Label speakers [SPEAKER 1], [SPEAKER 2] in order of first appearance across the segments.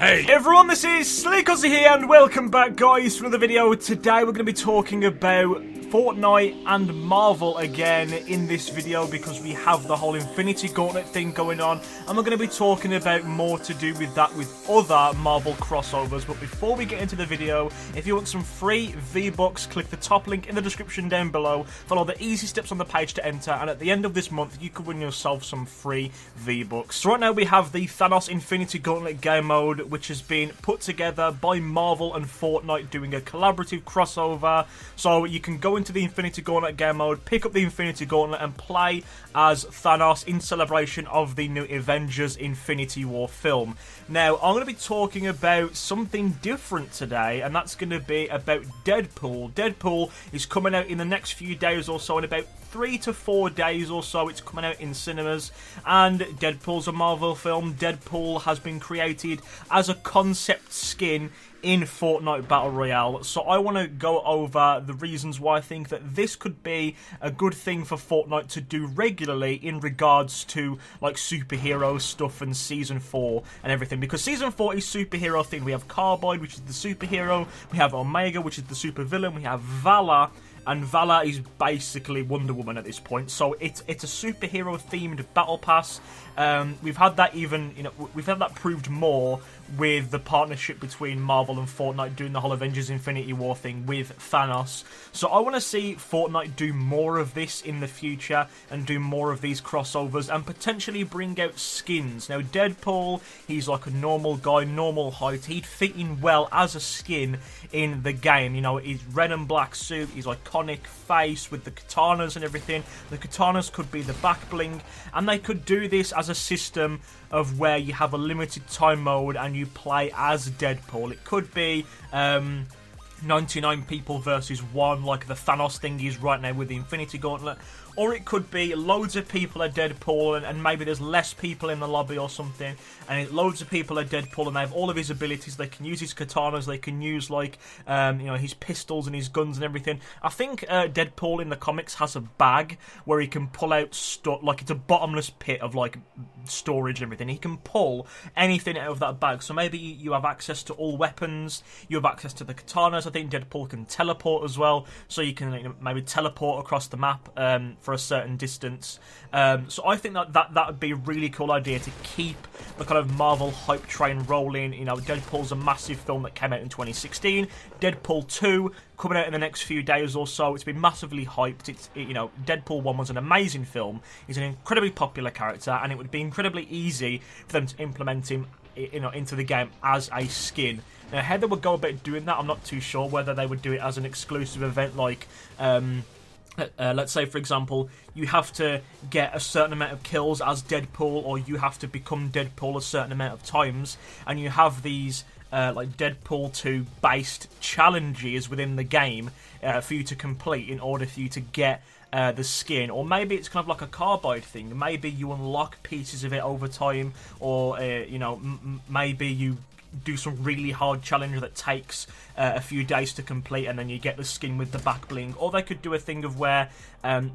[SPEAKER 1] Hey everyone, this is Slickosy here and welcome back guys to another video. Today we're going to be talking about Fortnite and Marvel again in this video because we have the whole Infinity Gauntlet thing going on and we're going to be talking about more to do with that with other Marvel crossovers. But before we get into the video, if you want some free V-Bucks, click the top link in the description down below, follow the easy steps on the page to enter, and at the end of this month you could win yourself some free V-Bucks. So right now we have the Thanos Infinity Gauntlet game mode, which has been put together by Marvel and Fortnite doing a collaborative crossover. So you can go into the Infinity Gauntlet game mode, pick up the Infinity Gauntlet and play as Thanos in celebration of the new Avengers Infinity War film. Now I'm going to be talking about something different today, and that's going to be about Deadpool. Deadpool is coming out in the next few days or so, in about 3 to 4 days or so it's coming out in cinemas, and Deadpool's a Marvel film. Deadpool has been created as a concept skin in Fortnite Battle Royale, so I want to go over the reasons why I think that this could be a good thing for Fortnite to do regularly in regards to like superhero stuff and Season 4 and everything, because Season 4 is superhero themed. We have Carbide, which is the superhero, we have Omega, which is the supervillain, we have Valor, and Valor is basically Wonder Woman at this point. So it's a superhero themed battle pass. We've had that we've had that proved more with the partnership between Marvel and Fortnite doing the whole Avengers Infinity War thing with Thanos. So I want to see Fortnite do more of this in the future and do more of these crossovers and potentially bring out skins. Now Deadpool, he's like a normal guy, normal height. He'd fit in well as a skin in the game. You know, his red and black suit, his iconic face with the katanas and everything. The katanas could be the back bling, and they could do this as a system of where you have a limited time mode and you play as Deadpool. It could be 99 people versus 1, like the Thanos thing is right now with the Infinity Gauntlet. Or it could be loads of people are Deadpool and maybe there's less people in the lobby or something, and loads of people are Deadpool and they have all of his abilities. They can use his katanas, they can use like his pistols and his guns and everything. I think Deadpool in the comics has a bag where he can pull out stuff, like it's a bottomless pit of like storage and everything. He can pull anything out of that bag. So maybe you have access to all weapons, you have access to the katanas. I think Deadpool can teleport as well, so you can maybe teleport across the map for a certain distance. So I think that would be a really cool idea to keep the kind of Marvel hype train rolling. You know, Deadpool's a massive film that came out in 2016. Deadpool 2 coming out in the next few days or so. It's been massively hyped. Deadpool 1 was an amazing film. He's an incredibly popular character, and it would be incredibly easy for them to implement him into the game as a skin. Now, how they would go about doing that, I'm not too sure. Whether they would do it as an exclusive event, like let's say, for example, you have to get a certain amount of kills as Deadpool, or you have to become Deadpool a certain amount of times, and you have these like Deadpool 2 based challenges within the game for you to complete in order for you to get the skin. Or maybe it's kind of like a Carbide thing. Maybe you unlock pieces of it over time, or maybe you do some really hard challenge that takes a few days to complete, and then you get the skin with the back bling. Or they could do a thing of where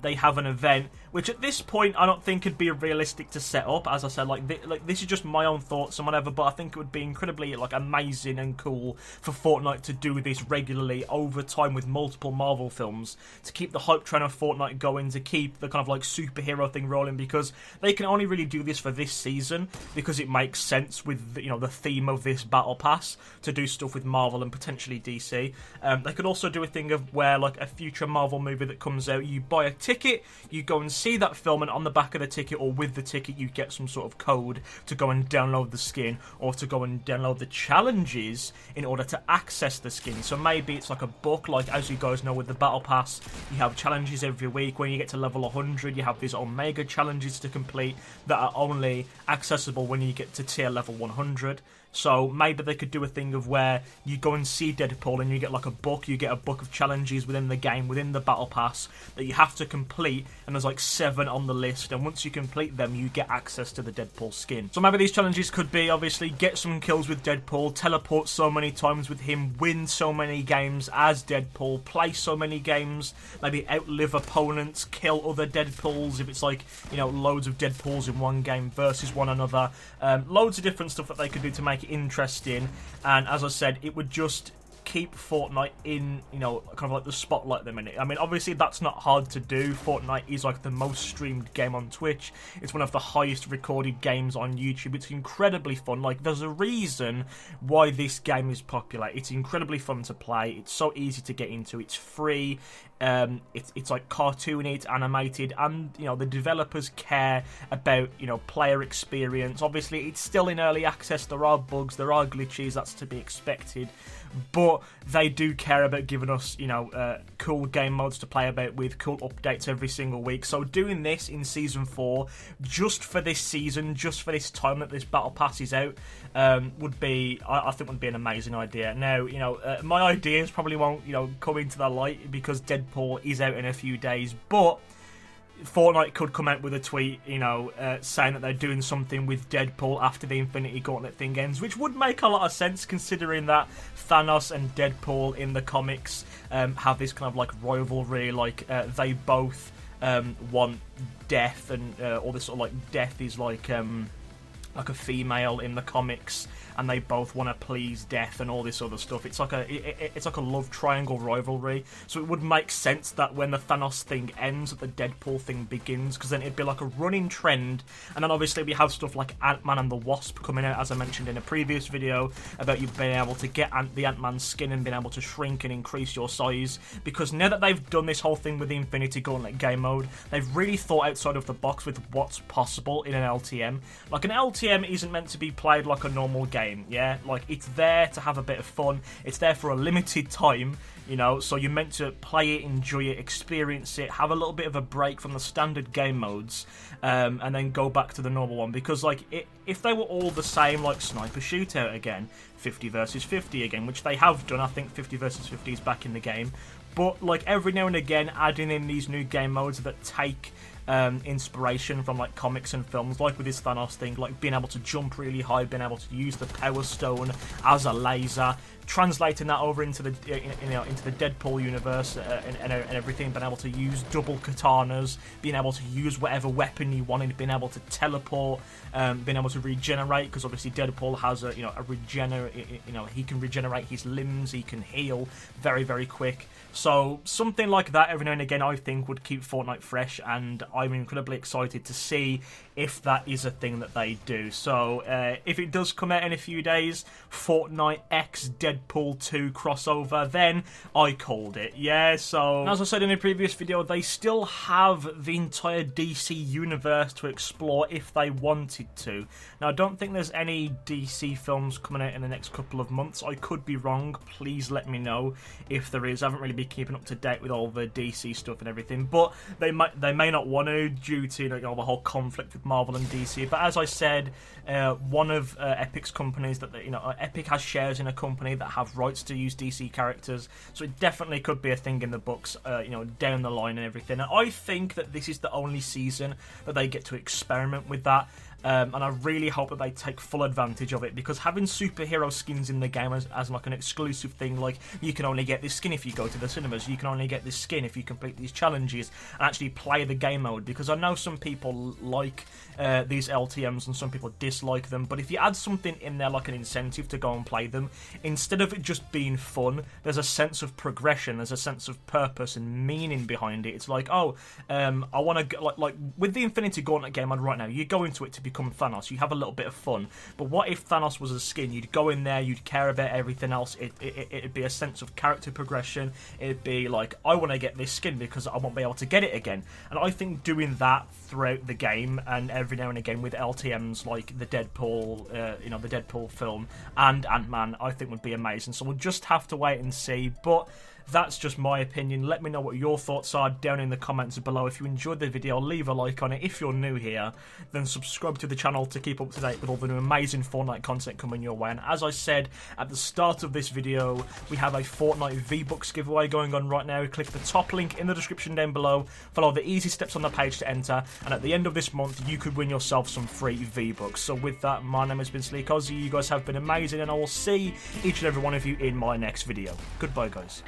[SPEAKER 1] they have an event, which at this point I don't think would be realistic to set up. As I said, like this is just my own thoughts and whatever, but I think it would be incredibly like amazing and cool for Fortnite to do this regularly over time with multiple Marvel films, to keep the hype train of Fortnite going, to keep the kind of like superhero thing rolling, because they can only really do this for this season because it makes sense with the theme of this battle pass to do stuff with Marvel and potentially DC. They could also do a thing of where, like, a future Marvel movie that comes out, you buy a ticket, you go and see that film, and on the back of the ticket or with the ticket you get some sort of code to go and download the skin, or to go and download the challenges in order to access the skin. So maybe it's like a book, like as you guys know with the battle pass, you have challenges every week. When you get to level 100, you have these Omega challenges to complete that are only accessible when you get to tier level 100. So maybe they could do a thing of where you go and see Deadpool and you get like a book, you get a book of challenges within the game, within the battle pass, that you have to complete, and there's like 7 on the list, and once you complete them you get access to the Deadpool skin. So maybe these challenges could be, obviously, get some kills with Deadpool, teleport so many times with him, win so many games as Deadpool, play so many games, maybe outlive opponents, kill other Deadpools, if it's like, loads of Deadpools in one game versus one another. Loads of different stuff that they could do to make it interesting interesting, and as I said, it would just keep Fortnite in, you know, kind of like the spotlight at the minute. I mean, obviously that's not hard to do. Fortnite is like the most streamed game on Twitch. It's one of the highest recorded games on YouTube. It's incredibly fun. Like, there's a reason why this game is popular. It's incredibly fun to play. It's so easy to get into. It's free. It's like cartoony, it's animated, and you know the developers care about, you know, player experience. Obviously, it's still in early access. There are bugs, there are glitches. That's to be expected, but they do care about giving us, you know, cool game modes to play about with, cool updates every single week. So doing this in Season 4, just for this season, just for this time that this Battle Pass is out, would be, I think, would be an amazing idea. Now, you know, my ideas probably won't, you know, come into the light because Deadpool is out in a few days, but Fortnite could come out with a tweet, you know, saying that they're doing something with Deadpool after the Infinity Gauntlet thing ends, which would make a lot of sense considering that Thanos and Deadpool in the comics have this kind of like rivalry. Like they both want death, and all this sort of like death is like a female in the comics, and they both want to please death and all this other stuff. It's like a love triangle rivalry. So it would make sense that when the Thanos thing ends, that the Deadpool thing begins, because then it'd be like a running trend. And then obviously we have stuff like Ant-Man and the Wasp coming out, as I mentioned in a previous video, about you being able to get the Ant-Man skin and being able to shrink and increase your size. Because now that they've done this whole thing with the Infinity Gauntlet game mode, they've really thought outside of the box with what's possible in an LTM. Like, an LTM isn't meant to be played like a normal game. Yeah, like, it's there to have a bit of fun. It's there for a limited time, you know, so you're meant to play it, enjoy it, experience it, have a little bit of a break from the standard game modes, and then go back to the normal one. Because, like, if they were all the same, like Sniper Shootout again, 50 versus 50 again, which they have done, I think 50 versus 50 is back in the game, but, like, every now and again adding in these new game modes that take inspiration from like comics and films, like with this Thanos thing, like being able to jump really high, being able to use the Power Stone as a laser, translating that over into the into the Deadpool universe and everything, being able to use double katanas, being able to use whatever weapon you wanted, being able to teleport, being able to regenerate, because obviously Deadpool has a he can regenerate his limbs, he can heal very, very quick. So something like that every now and again I think would keep Fortnite fresh, and I'm incredibly excited to see if that is a thing that they do. So if it does come out in a few days, Fortnite X Deadpool 2 crossover, then I called it. Yeah, so as I said in a previous video, they still have the entire DC universe to explore if they wanted to. Now, I don't think there's any DC films coming out in the next couple of months. I could be wrong. Please let me know if there is. I haven't really been keeping up to date with all the DC stuff and everything, but they may not want to, due to the whole conflict with Marvel and DC. But as I said, one of Epic's companies that Epic has shares in a company that have rights to use DC characters, so it definitely could be a thing in the books, down the line and everything. And I think that this is the only season that they get to experiment with that. And I really hope that they take full advantage of it, because having superhero skins in the game as like an exclusive thing, like you can only get this skin if you go to the cinemas, you can only get this skin if you complete these challenges and actually play the game mode, because I know some people like these LTMs and some people dislike them, but if you add something in there like an incentive to go and play them, instead of it just being fun, there's a sense of progression, there's a sense of purpose and meaning behind it. It's like, I want to, like with the Infinity Gauntlet game mode right now, you go into it to become Thanos, you have a little bit of fun, but what if Thanos was a skin? You'd go in there, you'd care about everything else, it'd be a sense of character progression, it'd be like, I want to get this skin because I won't be able to get it again. And I think doing that throughout the game, and every now and again with LTMs like the Deadpool, the Deadpool film and Ant-Man, I think would be amazing. So we'll just have to wait and see, but that's just my opinion. Let me know what your thoughts are down in the comments below. If you enjoyed the video, leave a like on it. If you're new here, then subscribe to the channel to keep up to date with all the new amazing Fortnite content coming your way. And as I said at the start of this video, we have a Fortnite V-Bucks giveaway going on right now. Click the top link in the description down below, follow the easy steps on the page to enter, and at the end of this month, you could win yourself some free V-Bucks. So with that, my name has been Sleek Ozzy. You guys have been amazing, and I will see each and every one of you in my next video. Goodbye, guys.